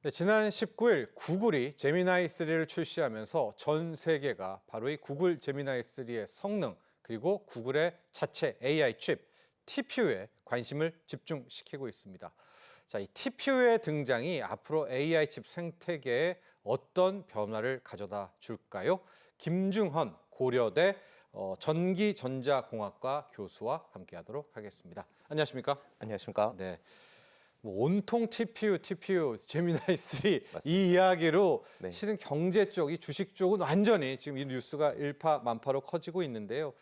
네, 지난 19일 구글이 제미나이 3를 출시하면서 전 세계가 바로 이 구글 제미나이 3의 성능 그리고 구글의 자체 AI 칩 TPU에 관심을 집중시키고 있습니다. 자, 이 TPU의 등장이 앞으로 AI 칩 생태계에 어떤 변화를 가져다 줄까요? 김중헌 고려대 전기전자공학과 교수와 함께하도록 하겠습니다. 안녕하십니까? 안녕하십니까? 네. 뭐 온통 TPU, 제미나이 3 맞습니다. 이 이야기로 네. 실은 경제 쪽, 이 주식 쪽은 완전히 지금 이 뉴스가 일파만파로 커지고 있는데요.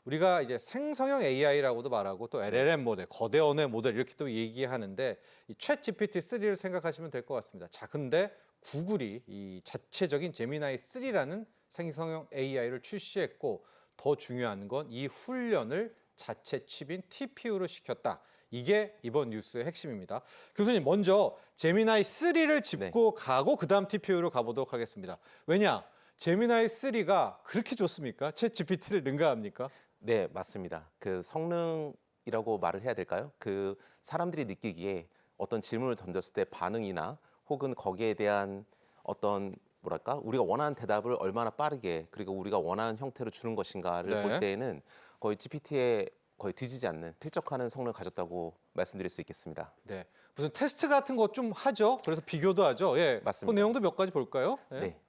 우리가 이제 생성형 AI라고도 말하고 또 LLM 모델, 거대 언어 모델 이렇게 또 얘기하는데 이 챗 GPT-3를 생각하시면 될 것 같습니다. 자, 근데 구글이 이 자체적인 제미나이 3라는 생성형 AI를 출시했고 더 중요한 건 이 훈련을 자체 칩인 TPU로 시켰다. 이게 이번 뉴스의 핵심입니다. 교수님, 먼저 제미나이 3를 짚고 가고 그다음 TPU로 가보도록 하겠습니다. 왜냐? 제미나이 3가 그렇게 좋습니까? 챗 GPT를 능가합니까? 네, 맞습니다. 그 성능이라고 말을 해야 될까요? 그 사람들이 느끼기에 어떤 질문을 던졌을 때 반응이나 혹은 거기에 대한 어떤 뭐랄까? 우리가 원하는 대답을 얼마나 빠르게 그리고 우리가 원하는 형태로 주는 것인가를 네. 볼 때에는 거의 GPT에 거의 뒤지지 않는 필적하는 성능을 가졌다고 말씀드릴 수 있겠습니다. 네. 무슨 테스트 같은 거 좀 하죠. 그래서 비교도 하죠. 예. 맞습니다. 그 내용도 몇 가지 볼까요? 예. 네.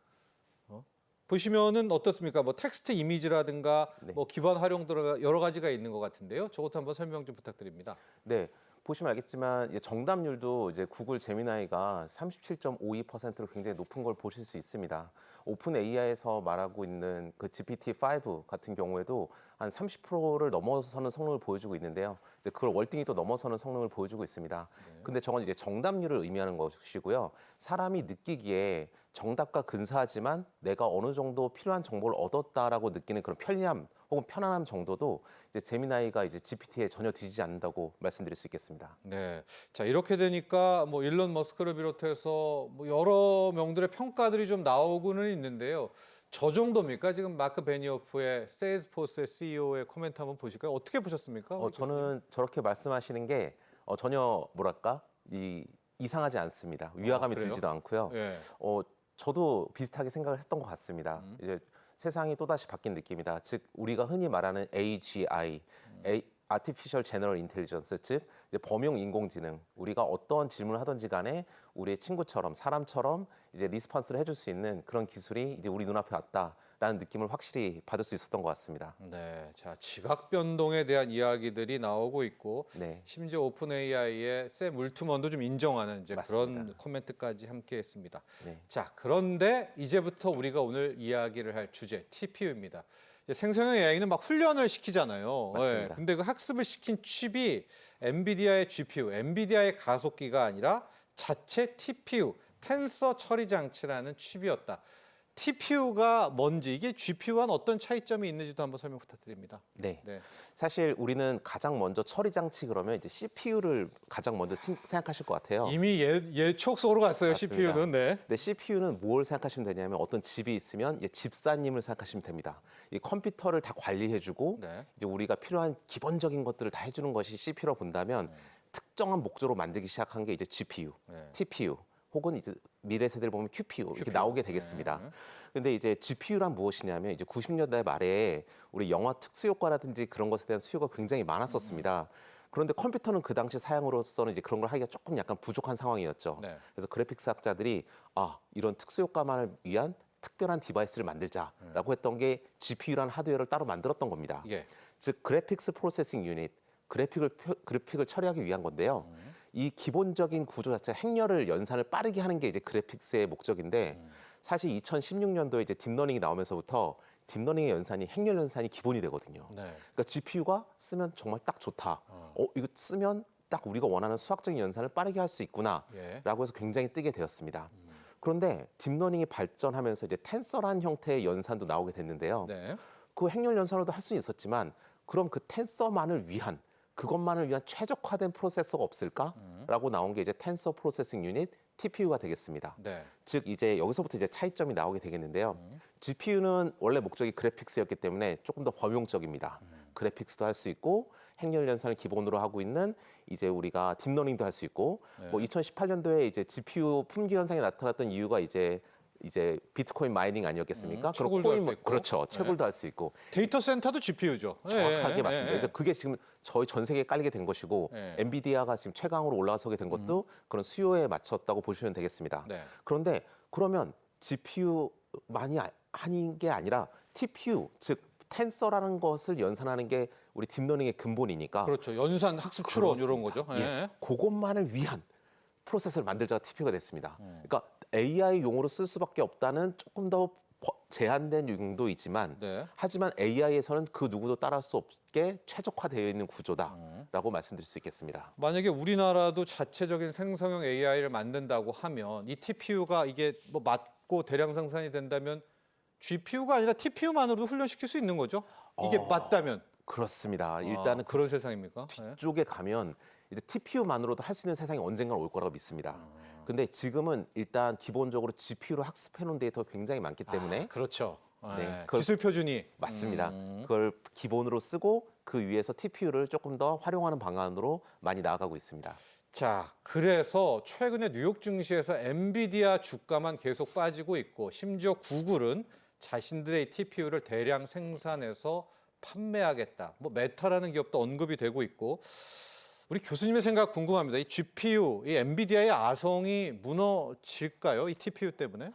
보시면은 어떻습니까? 뭐 텍스트 이미지라든가 네. 뭐 기반 활용도가 여러 가지가 있는 것 같은데요. 저것도 한번 설명 좀 부탁드립니다. 네. 보시면 알겠지만 이제 정답률도 이제 구글 제미나이가 37.52%로 굉장히 높은 걸 보실 수 있습니다. 오픈 AI에서 말하고 있는 그 GPT-5 같은 경우에도 한 30%를 넘어서는 성능을 보여주고 있는데요. 이제 그걸 월등히 또 넘어서는 성능을 보여주고 있습니다. 근데 저건 이제 정답률을 의미하는 것이고요. 사람이 느끼기에 정답과 근사하지만 내가 어느 정도 필요한 정보를 얻었다라고 느끼는 그런 편리함 혹은 편안함 정도도 이제 제미나이가 이제 GPT에 전혀 뒤지지 않는다고 말씀드릴 수 있겠습니다. 네. 자, 이렇게 되니까 뭐 일론 머스크를 비롯해서 뭐 여러 명들의 평가들이 좀 나오고는 있는데요. 저 정도입니까? 지금 마크 베니오프의 세일즈포스의 CEO의 코멘트 한번 보실까요? 어떻게 보셨습니까? 우리 교수님? 저는 저렇게 말씀하시는 게 전혀 뭐랄까 이상하지 않습니다. 위화감이 그래요? 들지도 않고요. 예. 저도 비슷하게 생각을 했던 것 같습니다. 이제 세상이 또다시 바뀐 느낌이다. 즉 우리가 흔히 말하는 AGI, Artificial General Intelligence, 즉 이제 범용 인공지능. 우리가 어떤 질문을 하든지 간에 우리의 친구처럼 사람처럼 이제 리스폰스를 해줄 수 있는 그런 기술이 이제 우리 눈앞에 왔다라는 느낌을 확실히 받을 수 있었던 것 같습니다. 네, 자 지각 변동에 대한 이야기들이 나오고 있고 네. 심지어 오픈 AI의 샘 울트먼도 좀 인정하는 이제 그런 맞습니다. 코멘트까지 함께했습니다. 네. 자 그런데 이제부터 우리가 오늘 이야기를 할 주제 TPU입니다. 생성형 AI는 막 훈련을 시키잖아요. 맞습니다. 근데 그 학습을 시킨 칩이 엔비디아의 GPU, 엔비디아의 가속기가 아니라 자체 TPU, 텐서 처리 장치라는 칩이었다. TPU가 뭔지 이게 GPU와는 어떤 차이점이 있는지도 한번 설명 부탁드립니다. 네. 네. 사실 우리는 가장 먼저 처리 장치 그러면 이제 CPU를 가장 먼저 생각하실 것 같아요. 이미 예측 속으로 갔어요. 맞습니다. CPU는. 네. 근데 CPU는 뭘 생각하시면 되냐면 어떤 집이 있으면 집사님을 생각하시면 됩니다. 이 컴퓨터를 다 관리해주고 네. 이제 우리가 필요한 기본적인 것들을 다 해주는 것이 CPU라고 본다면 특정한 목적으로 만들기 시작한 게 이제 GPU, 네. TPU. 혹은 이제 미래 세대를 보면 QPU 이렇게 QPU. 나오게 되겠습니다. 근데 이제 GPU란 무엇이냐면 이제 90년대 말에 우리 영화 특수 효과라든지 그런 것에 대한 수요가 굉장히 많았었습니다. 그런데 컴퓨터는 그 당시 사양으로서는 이제 그런 걸 하기가 조금 약간 부족한 상황이었죠. 네. 그래서 그래픽스 학자들이 이런 특수 효과만을 위한 특별한 디바이스를 만들자라고 했던 게 GPU라는 하드웨어를 따로 만들었던 겁니다. 예. 즉 그래픽스 프로세싱 유닛, 그래픽을 처리하기 위한 건데요. 이 기본적인 구조 자체 행렬을 연산을 빠르게 하는 게 이제 그래픽스의 목적인데 사실 2016년도에 이제 딥러닝이 나오면서부터 딥러닝의 연산이 행렬 연산이 기본이 되거든요. 네. 그러니까 GPU가 쓰면 정말 딱 좋다. 이거 쓰면 딱 우리가 원하는 수학적인 연산을 빠르게 할 수 있구나라고 예. 해서 굉장히 뜨게 되었습니다. 그런데 딥러닝이 발전하면서 이제 텐서란 형태의 연산도 나오게 됐는데요. 네. 그 행렬 연산으로도 할 수는 있었지만 그럼 그 텐서만을 위한 그것만을 위한 최적화된 프로세서가 없을까라고 나온 게 이제 텐서 프로세싱 유닛 TPU가 되겠습니다. 네. 즉 이제 여기서부터 이제 차이점이 나오게 되겠는데요. GPU는 원래 목적이 그래픽스였기 때문에 조금 더 범용적입니다. 그래픽스도 할 수 있고 행렬 연산을 기본으로 하고 있는 이제 우리가 딥러닝도 할 수 있고 네. 뭐 2018년도에 이제 GPU 품귀 현상이 나타났던 이유가 이제 비트코인 마이닝 아니었겠습니까? 그럼 채굴도 할수 코인 있고. 그렇죠. 네. 채굴도 할 수 있고 데이터 센터도 GPU죠. 정확하게 맞습니다. 그래서 그게 지금 저희 전 세계에 깔리게 된 것이고 네. 엔비디아가 지금 최강으로 올라서게 된 것도 그런 수요에 맞췄다고 보시면 되겠습니다. 네. 그런데 그러면 GPU만이 하는 게 아니라 TPU 즉 텐서라는 것을 연산하는 게 우리 딥러닝의 근본이니까 그렇죠. 연산 학습 추론 이런 그렇습니다. 거죠. 예, 그것만을 위한 프로세서를 만들자가 TPU가 됐습니다. 그러니까 AI 용으로 쓸 수밖에 없다는 조금 더 제한된 용도이지만 네. 하지만 AI에서는 그 누구도 따라할 수 없게 최적화되어 있는 구조다라고 말씀드릴 수 있겠습니다. 만약에 우리나라도 자체적인 생성형 AI를 만든다고 하면 이 TPU가 이게 뭐 맞고 대량 생산이 된다면 GPU가 아니라 TPU만으로도 훈련시킬 수 있는 거죠? 이게 맞다면. 그렇습니다. 일단은 그런 세상입니까? 네. 뒤쪽에 가면 이제 TPU만으로도 할 수 있는 세상이 언젠가 올 거라고 믿습니다. 근데 지금은 일단 기본적으로 GPU로 학습해 놓은 데이터가 굉장히 많기 때문에 그렇죠. 네, 기술 표준이 맞습니다. 그걸 기본으로 쓰고 그 위에서 TPU를 조금 더 활용하는 방안으로 많이 나아가고 있습니다. 자, 그래서 최근에 뉴욕 증시에서 엔비디아 주가만 계속 빠지고 있고 심지어 구글은 자신들의 TPU를 대량 생산해서 판매하겠다. 뭐 메타라는 기업도 언급이 되고 있고 우리 교수님의 생각 궁금합니다. 이 GPU, 이 엔비디아의 아성이 무너질까요? 이 TPU 때문에?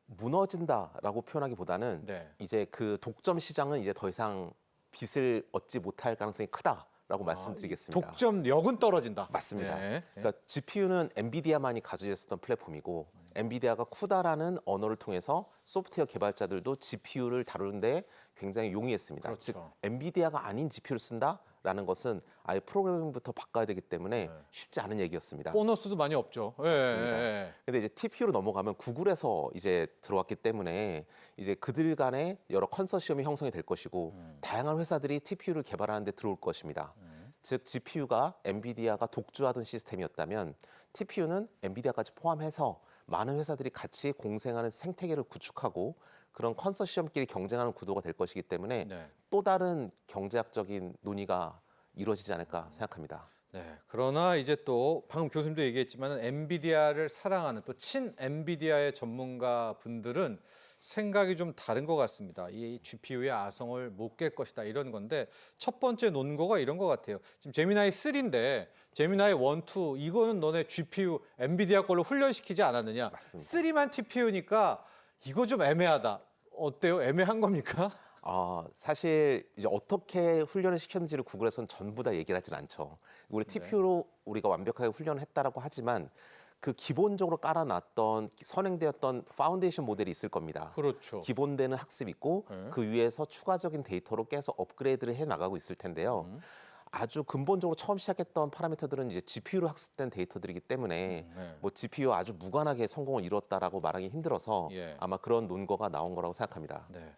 무너진다라고 표현하기보다는 네. 이제 그 독점 시장은 이제 더 이상 빚을 얻지 못할 가능성이 크다라고 말씀드리겠습니다. 독점력은 떨어진다. 맞습니다. 네. 그러니까 GPU는 엔비디아만이 가지고 있었던 플랫폼이고 엔비디아가 쿠다라는 언어를 통해서 소프트웨어 개발자들도 GPU를 다루는데 굉장히 용이했습니다. 그렇죠. 즉 엔비디아가 아닌 GPU를 쓴다라는 것은 아예 프로그래밍부터 바꿔야 되기 때문에 쉽지 않은 얘기였습니다. 보너스도 많이 없죠. 맞습니다. 근데 이제 TPU로 넘어가면 구글에서 이제 들어왔기 때문에 이제 그들 간에 여러 컨소시엄이 형성이 될 것이고 다양한 회사들이 TPU를 개발하는 데 들어올 것입니다. 즉 GPU가 엔비디아가 독주하던 시스템이었다면 TPU는 엔비디아까지 포함해서 많은 회사들이 같이 공생하는 생태계를 구축하고 그런 컨소시엄끼리 경쟁하는 구도가 될 것이기 때문에 네. 또 다른 경제학적인 논의가 이루어지지 않을까 생각합니다. 네. 그러나 이제 또 방금 교수님도 얘기했지만 엔비디아를 사랑하는 또 친 엔비디아의 전문가 분들은 생각이 좀 다른 것 같습니다. 이 GPU의 아성을 못 깰 것이다 이런 건데 첫 번째 논거가 이런 것 같아요. 지금 제미나이 3인데 제미나이 1, 2 이거는 너네 GPU 엔비디아 걸로 훈련시키지 않았느냐. 맞습니다. 3만 TPU니까 이거 좀 애매하다. 어때요? 애매한 겁니까? 사실 이제 어떻게 훈련을 시켰는지를 구글에서는 전부 다 얘기를 하진 않죠. 우리 TPU로 우리가 완벽하게 훈련을 했다라고 하지만 그 기본적으로 깔아놨던 선행되었던 파운데이션 모델이 있을 겁니다. 그렇죠. 기본되는 학습이 있고 그 위에서 추가적인 데이터로 계속 업그레이드를 해 나가고 있을 텐데요. 아주 근본적으로 처음 시작했던 파라미터들은 이제 GPU로 학습된 데이터들이기 때문에 네. 뭐 GPU 아주 무관하게 성공을 이뤘다라고 말하기 힘들어서 예. 아마 그런 논거가 나온 거라고 생각합니다. 네.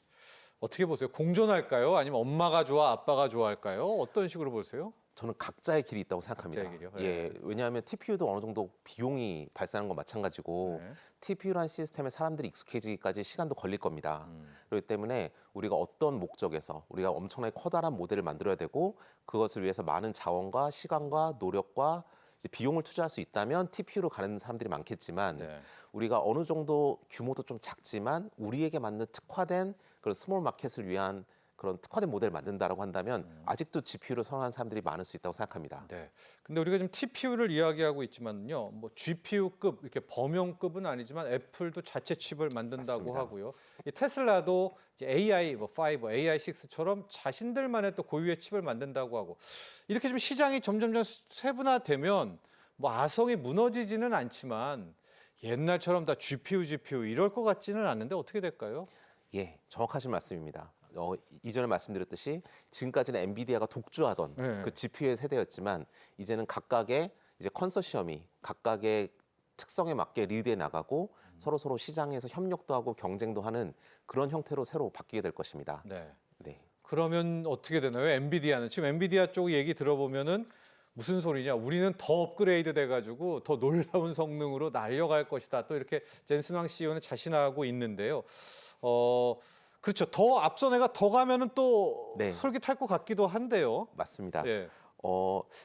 어떻게 보세요? 공존할까요? 아니면 엄마가 좋아, 아빠가 좋아할까요? 어떤 식으로 보세요? 저는 각자의 길이 있다고 생각합니다. 각자의 길이요? 예, 왜냐하면 TPU도 어느 정도 비용이 발생하는 건 마찬가지고 네. TPU라는 시스템에 사람들이 익숙해지기까지 시간도 걸릴 겁니다. 그렇기 때문에 우리가 어떤 목적에서 우리가 엄청나게 커다란 모델을 만들어야 되고 그것을 위해서 많은 자원과 시간과 노력과 이제 비용을 투자할 수 있다면 TPU로 가는 사람들이 많겠지만 네. 우리가 어느 정도 규모도 좀 작지만 우리에게 맞는 특화된 그런 스몰 마켓을 위한 그런 특화된 모델을 만든다라고 한다면 아직도 GPU를 선호하는 사람들이 많을 수 있다고 생각합니다. 네. 근데 우리가 지금 TPU를 이야기하고 있지만요. 뭐 GPU급 이렇게 범용급은 아니지만 애플도 자체 칩을 만든다고 맞습니다. 하고요. 이 테슬라도 이제 AI 뭐 5, AI6처럼 자신들만의 또 고유의 칩을 만든다고 하고 이렇게 좀 시장이 점점점 세분화되면 뭐 아성이 무너지지는 않지만 옛날처럼 다 GPU 이럴 것 같지는 않는데 어떻게 될까요? 예, 정확하신 말씀입니다. 이전에 말씀드렸듯이 지금까지는 엔비디아가 독주하던 네. 그 GPU의 세대였지만 이제는 각각의 이제 컨소시엄이 각각의 특성에 맞게 리드해 나가고 서로 시장에서 협력도 하고 경쟁도 하는 그런 형태로 새로 바뀌게 될 것입니다. 네. 네. 그러면 어떻게 되나요? 엔비디아는 지금 엔비디아 쪽 얘기 들어보면은 무슨 소리냐? 우리는 더 업그레이드 돼가지고 더 놀라운 성능으로 날려갈 것이다. 또 이렇게 젠슨 왕 CEO는 자신하고 있는데요. 그렇죠. 더 앞선 애가 더 가면은 또 네. 솔깃할 것 같기도 한데요. 맞습니다. 예.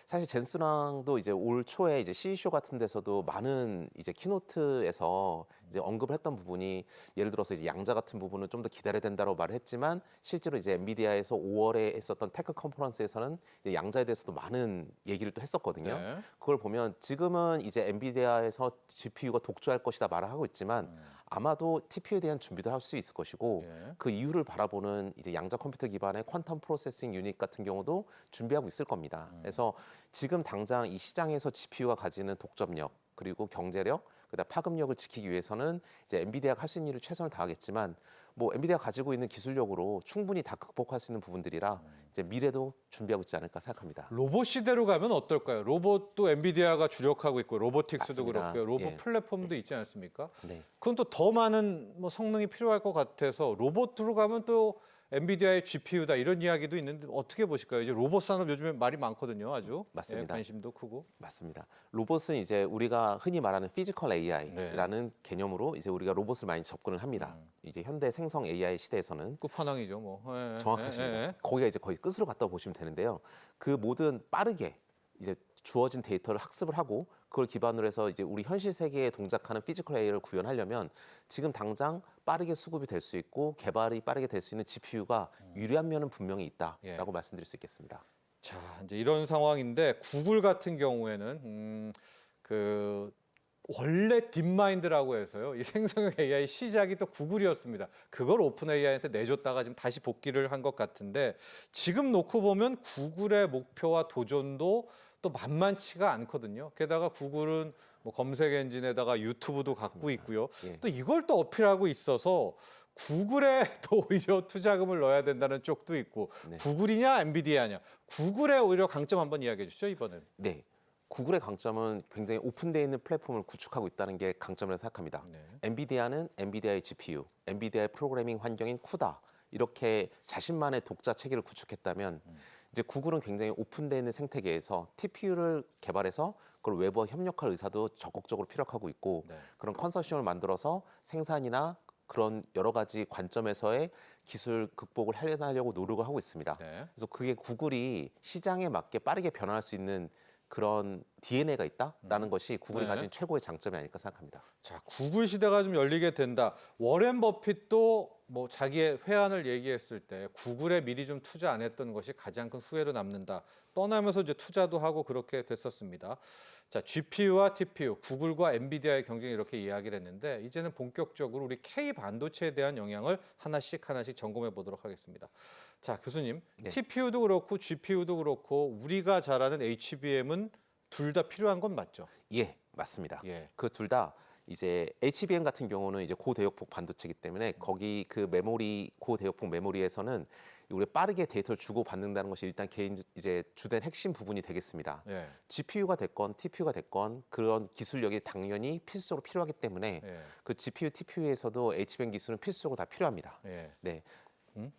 사실 젠스랑도 이제 올 초에 이제 CE쇼 같은 데서도 많은 이제 키노트에서 이제 언급을 했던 부분이 예를 들어서 이제 양자 같은 부분은 좀 더 기다려야 된다고 말을 했지만 실제로 이제 엔비디아에서 5월에 했었던 테크 컨퍼런스에서는 이제 양자에 대해서도 많은 얘기를 또 했었거든요. 네. 그걸 보면 지금은 이제 엔비디아에서 GPU가 독주할 것이다 말을 하고 있지만 아마도 TPU에 대한 준비도 할 수 있을 것이고 예. 그 이유를 바라보는 이제 양자 컴퓨터 기반의 퀀텀 프로세싱 유닛 같은 경우도 준비하고 있을 겁니다. 그래서 지금 당장 이 시장에서 GPU가 가지는 독점력 그리고 경제력 그다음 파급력을 지키기 위해서는 이제 엔비디아가 할 수 있는 일을 최선을 다하겠지만 뭐 엔비디아가 가지고 있는 기술력으로 충분히 다 극복할 수 있는 부분들이라 이제 미래도 준비하고 있지 않을까 생각합니다. 로봇 시대로 가면 어떨까요? 로봇도 엔비디아가 주력하고 있고 로보틱스도 맞습니다. 그렇고요. 로봇 예. 플랫폼도 있지 않습니까? 네. 그건 또 더 많은 뭐 성능이 필요할 것 같아서 로봇으로 가면 또 엔비디아의 GPU다 이런 이야기도 있는데 어떻게 보실까요? 이제 로봇 산업 요즘에 말이 많거든요, 아주. 맞습니다. 예, 관심도 크고. 맞습니다. 로봇은 이제 우리가 흔히 말하는 피지컬 AI라는 개념으로 이제 우리가 로봇을 많이 접근을 합니다. 이제 현대 생성 AI 시대에서는 끝판왕이죠, 뭐. 예, 정확하십니다. 예, 예. 거기가 이제 거의 끝으로 갔다고 보시면 되는데요. 그 모든 빠르게 이제 주어진 데이터를 학습을 하고 그걸 기반으로 해서 이제 우리 현실 세계에 동작하는 피지컬 AI를 구현하려면 지금 당장 빠르게 수급이 될 수 있고 개발이 빠르게 될 수 있는 GPU가 유리한 면은 분명히 있다라고 예. 말씀드릴 수 있겠습니다. 자, 이제 이런 상황인데 구글 같은 경우에는 그 원래 딥마인드라고 해서요. 이 생성형 AI 시작이 또 구글이었습니다. 그걸 오픈 AI한테 내줬다가 지금 다시 복귀를 한 것 같은데 지금 놓고 보면 구글의 목표와 도전도 또 만만치가 않거든요. 게다가 구글은 뭐 검색 엔진에다가 유튜브도 갖고 있고요. 예. 또 이걸 또 어필하고 있어서 구글에 또 오히려 투자금을 넣어야 된다는 쪽도 있고 네. 구글이냐 엔비디아냐 구글의 오히려 강점 한번 이야기해 주시죠 이번엔. 네. 구글의 강점은 굉장히 오픈되어 있는 플랫폼을 구축하고 있다는 게 강점이라고 생각합니다. 네. 엔비디아는 엔비디아의 GPU, 엔비디아의 프로그래밍 환경인 쿠다 이렇게 자신만의 독자 체계를 구축했다면 이제 구글은 굉장히 오픈되어 있는 생태계에서 TPU를 개발해서 그걸 외부와 협력할 의사도 적극적으로 피력하고 있고 네. 그런 컨소시엄을 만들어서 생산이나 그런 여러 가지 관점에서의 기술 극복을 해내려고 노력을 하고 있습니다. 네. 그래서 그게 구글이 시장에 맞게 빠르게 변화할 수 있는 그런 DNA가 있다라는 것이 구글이 네. 가진 최고의 장점이 아닐까 생각합니다. 자, 구글 시대가 좀 열리게 된다. 워렌 버핏도 뭐 자기의 회한을 얘기했을 때 구글에 미리 좀 투자 안 했던 것이 가장 큰 후회로 남는다. 떠나면서 이제 투자도 하고 그렇게 됐었습니다. 자, GPU와 TPU, 구글과 엔비디아의 경쟁이 이렇게 이야기를 했는데 이제는 본격적으로 우리 K 반도체에 대한 영향을 하나씩 점검해 보도록 하겠습니다. 자, 교수님, 네. TPU도 그렇고 GPU도 그렇고 우리가 잘 아는 HBM은 둘 다 필요한 건 맞죠? 예, 맞습니다. 예. 그 둘 다 이제 HBM 같은 경우는 이제 고대역폭 반도체이기 때문에 거기 그 메모리 고대역폭 메모리에서는 우리 빠르게 데이터를 주고 받는다는 것이 일단 개인 이제 주된 핵심 부분이 되겠습니다. 예. GPU가 됐건 TPU가 됐건 그런 기술력이 당연히 필수적으로 필요하기 때문에 예. 그 GPU, TPU에서도 HBM 기술은 필수적으로 다 필요합니다. 예. 네.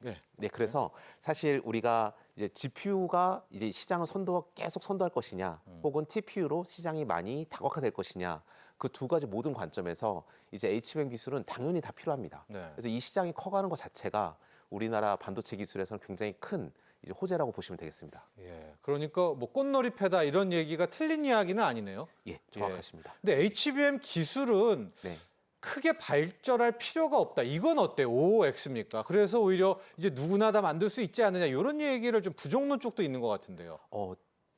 예. 네, 그래서 사실 우리가 이제 GPU가 이제 시장을 계속 선도할 것이냐, 혹은 TPU로 시장이 많이 다각화될 것이냐, 그 두 가지 모든 관점에서 이제 HBM 기술은 당연히 다 필요합니다. 네. 그래서 이 시장이 커가는 것 자체가 우리나라 반도체 기술에서는 굉장히 큰 이제 호재라고 보시면 되겠습니다. 예. 그러니까 뭐 꽃놀이 패다 이런 얘기가 틀린 이야기는 아니네요. 예, 정확하십니다. 근데 HBM 기술은 네. 크게 발전할 필요가 없다. 이건 어때요? OX입니까? 그래서 오히려 이제 누구나 다 만들 수 있지 않느냐 이런 얘기를 좀 부정론 쪽도 있는 것 같은데요.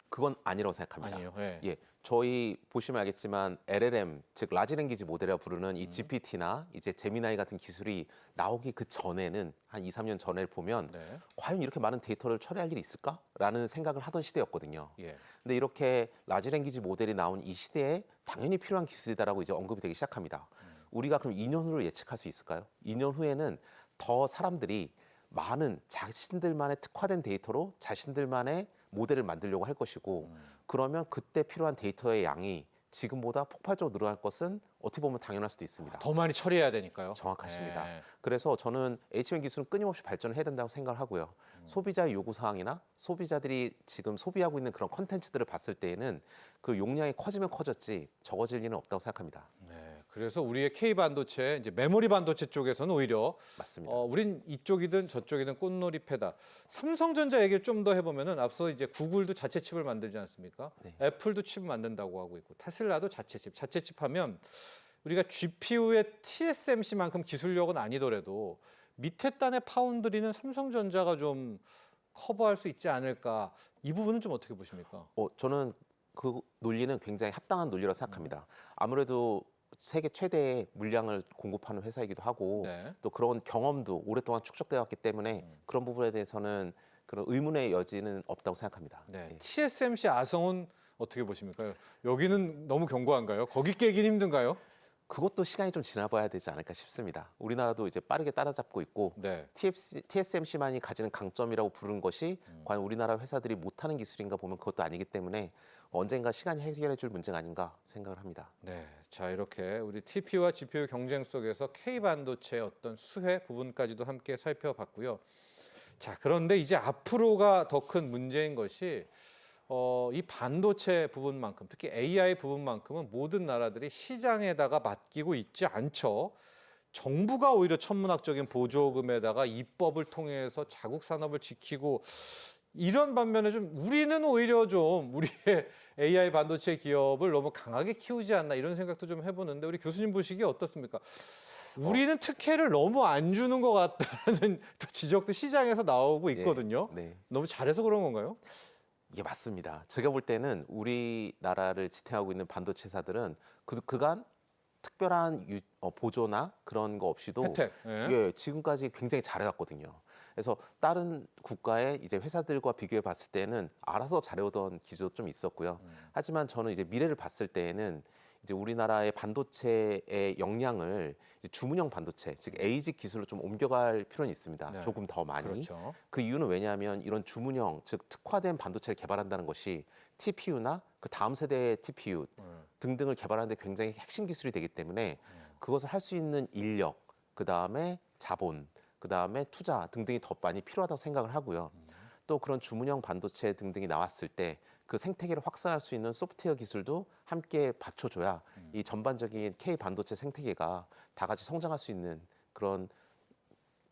그건 아니라고 생각합니다. 아니에요. 예. 예, 저희 보시면 알겠지만 LLM 즉 라지 랭귀지 모델이라 부르는 이 GPT나 이제 제미나이 같은 기술이 나오기 그 전에는 한 2, 3년 전에 보면 네. 과연 이렇게 많은 데이터를 처리할 일이 있을까라는 생각을 하던 시대였거든요. 예. 근데 이렇게 라지 랭귀지 모델이 나온 이 시대에 당연히 필요한 기술이다라고 이제 언급이 되기 시작합니다. 우리가 그럼 2년 후를 예측할 수 있을까요? 2년 후에는 더 사람들이 많은 자신들만의 특화된 데이터로 자신들만의 모델을 만들려고 할 것이고 그러면 그때 필요한 데이터의 양이 지금보다 폭발적으로 늘어날 것은 어떻게 보면 당연할 수도 있습니다. 더 많이 처리해야 되니까요. 정확하십니다. 예. 그래서 저는 HBM 기술은 끊임없이 발전해야 된다고 생각을 하고요. 소비자의 요구 사항이나 소비자들이 지금 소비하고 있는 그런 컨텐츠들을 봤을 때에는 그 용량이 커지면 커졌지 적어질 리는 없다고 생각합니다. 네. 그래서 우리의 K 반도체, 이제 메모리 반도체 쪽에서는 오히려 맞습니다. 우린 이쪽이든 저쪽이든 꽃놀이패다. 삼성전자 얘기를 좀 더 해보면은 앞서 이제 구글도 자체 칩을 만들지 않습니까? 네. 애플도 칩 만든다고 하고 있고 테슬라도 자체 칩. 자체 칩 하면 우리가 GPU의 TSMC만큼 기술력은 아니더라도 밑에 단의 파운드리는 삼성전자가 좀 커버할 수 있지 않을까. 이 부분은 좀 어떻게 보십니까? 저는 그 논리는 굉장히 합당한 논리라고 생각합니다. 아무래도 세계 최대의 물량을 공급하는 회사이기도 하고 네. 또 그런 경험도 오랫동안 축적되어 왔기 때문에 그런 부분에 대해서는 그런 의문의 여지는 없다고 생각합니다. 네. 예. TSMC 아성은 어떻게 보십니까? 여기는 너무 견고한가요? 거기 깨긴 힘든가요? 그것도 시간이 좀 지나봐야 되지 않을까 싶습니다. 우리나라도 이제 빠르게 따라잡고 있고 네. TSMC만이 가지는 강점이라고 부르는 것이 과연 우리나라 회사들이 못하는 기술인가 보면 그것도 아니기 때문에 언젠가 시간이 해결해 줄 문제가 아닌가 생각을 합니다. 네. 자, 이렇게 우리 TPU와 GPU 경쟁 속에서 K 반도체의 어떤 수혜 부분까지도 함께 살펴봤고요. 자, 그런데 이제 앞으로가 더 큰 문제인 것이 이 반도체 부분만큼, 특히 AI 부분만큼은 모든 나라들이 시장에다가 맡기고 있지 않죠. 정부가 오히려 천문학적인 보조금에다가 입법을 통해서 자국 산업을 지키고 이런 반면에 좀 우리는 오히려 좀 우리의 AI 반도체 기업을 너무 강하게 키우지 않나 이런 생각도 좀 해보는데 우리 교수님 보시기에 어떻습니까? 우리는 특혜를 너무 안 주는 것 같다는 또 지적도 시장에서 나오고 있거든요. 네. 너무 잘해서 그런 건가요? 이게 맞습니다. 제가 볼 때는 우리나라를 지탱하고 있는 반도체사들은 그간 특별한 보조나 그런 거 없이도 혜택. 예. 예, 지금까지 굉장히 잘해왔거든요. 그래서 다른 국가의 이제 회사들과 비교해 봤을 때는 알아서 잘해오던 기조도 좀 있었고요. 하지만 저는 이제 미래를 봤을 때에는 이제 우리나라의 반도체의 역량을 이제 주문형 반도체, 즉 에이직 기술로 좀 옮겨갈 필요는 있습니다. 네. 조금 더 많이. 그렇죠. 그 이유는 왜냐하면 이런 주문형, 즉 특화된 반도체를 개발한다는 것이 TPU나 그 다음 세대의 TPU 등등을 개발하는 데 굉장히 핵심 기술이 되기 때문에 그것을 할 수 있는 인력, 그 다음에 자본, 그 다음에 투자 등등이 더 많이 필요하다고 생각을 하고요. 또 그런 주문형 반도체 등등이 나왔을 때 그 생태계를 확산할 수 있는 소프트웨어 기술도 함께 받쳐줘야 이 전반적인 K 반도체 생태계가 다 같이 성장할 수 있는 그런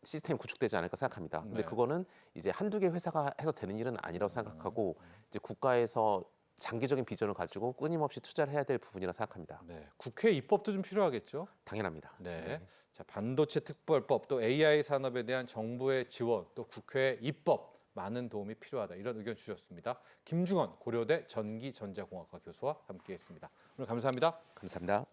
시스템이 구축되지 않을까 생각합니다. 근데 네. 그거는 이제 한두 개 회사가 해서 되는 일은 아니라고 생각하고 이제 국가에서 장기적인 비전을 가지고 끊임없이 투자를 해야 될 부분이라 생각합니다. 네. 국회 입법도 좀 필요하겠죠. 당연합니다. 네. 자, 반도체 특별법 또 AI 산업에 대한 정부의 지원 또 국회 입법 많은 도움이 필요하다 이런 의견 주셨습니다. 김중원 고려대 전기전자공학과 교수와 함께했습니다. 오늘 감사합니다. 감사합니다.